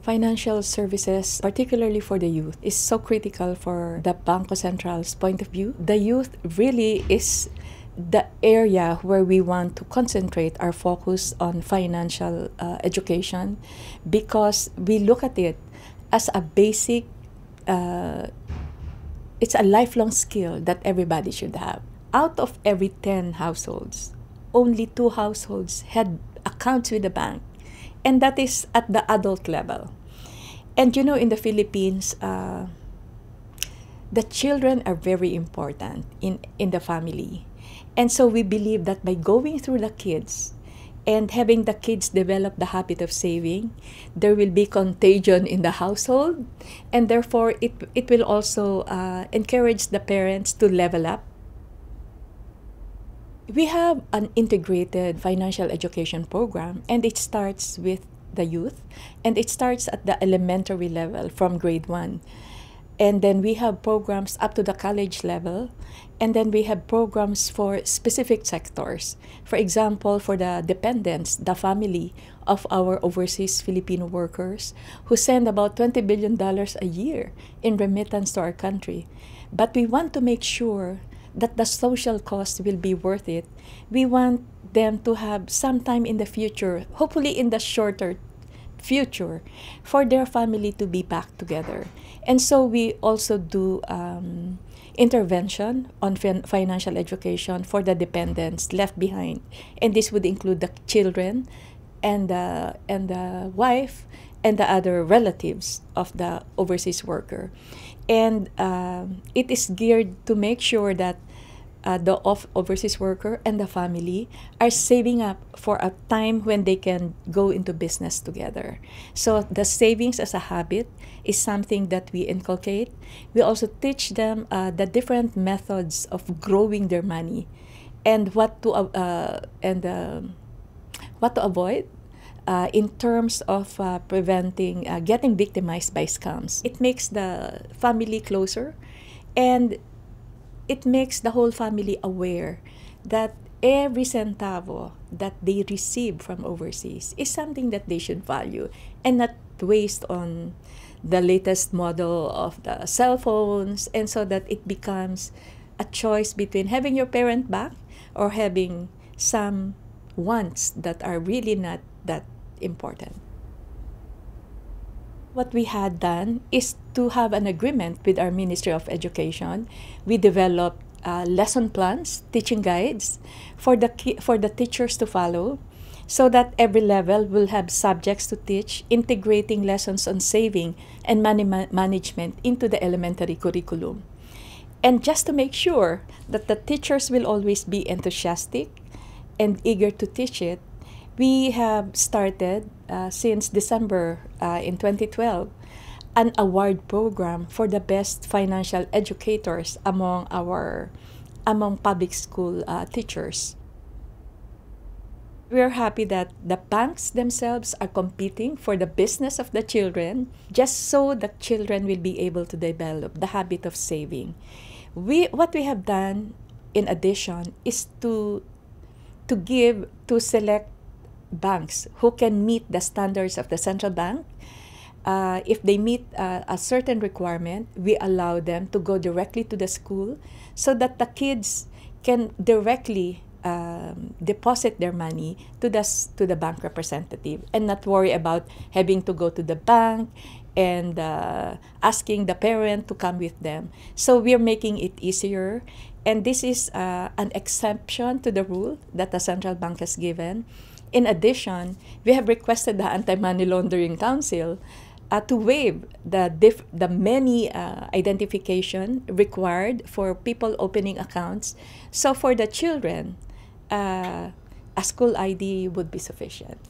Financial services, particularly for the youth, is so critical for the Banko Sentral's point of view. The youth really is the area where we want to concentrate our focus on financial education, because we look at it as a basic, it's a lifelong skill that everybody should have. Out of every 10 households, only 2 households had accounts with the bank, and that is at the adult level. And you know, in the Philippines, the children are very important in the family. And so we believe that by going through the kids and having the kids develop the habit of saving, there will be contagion in the household, and therefore it will also encourage the parents to level up. We have an integrated financial education program, and it starts with the youth, and it starts at the elementary level from grade 1. And then we have programs up to the college level, and then we have programs for specific sectors. For example, for the dependents, the family of our overseas Filipino workers who send about $20 billion a year in remittance to our country. But we want to make sure that the social cost will be worth it. We want them to have some time in the future, hopefully in the shorter future, for their family to be back together. And so we also do intervention on financial education for the dependents left behind, and this would include the children and the wife and the other relatives of the overseas worker. And it is geared to make sure that the overseas worker and the family are saving up for a time when they can go into business together. So the savings as a habit is something that we inculcate. We also teach them the different methods of growing their money and what to avoid in terms of preventing getting victimized by scams. It makes the family closer, and it makes the whole family aware that every centavo that they receive from overseas is something that they should value and not waste on the latest model of the cell phones, and so that it becomes a choice between having your parent back or having some wants that are really not that important. What we had done is to have an agreement with our Ministry of Education. We developed lesson plans, teaching guides for the teachers to follow, so that every level will have subjects to teach, integrating lessons on saving and money management into the elementary curriculum. And just to make sure that the teachers will always be enthusiastic and eager to teach it, we have started since December in 2012 an award program for the best financial educators among public school teachers. We're happy that the banks themselves are competing for the business of the children, just so the children will be able to develop the habit of saving. What we have done in addition is to select banks who can meet the standards of the central bank. If they meet a certain requirement, we allow them to go directly to the school, so that the kids can directly deposit their money to the bank representative and not worry about having to go to the bank and asking the parent to come with them. So we're making it easier, and this is an exception to the rule that the central bank has given. In addition, we have requested the Anti-Money Laundering Council to waive the many identification required for people opening accounts. So for the children, a school ID would be sufficient.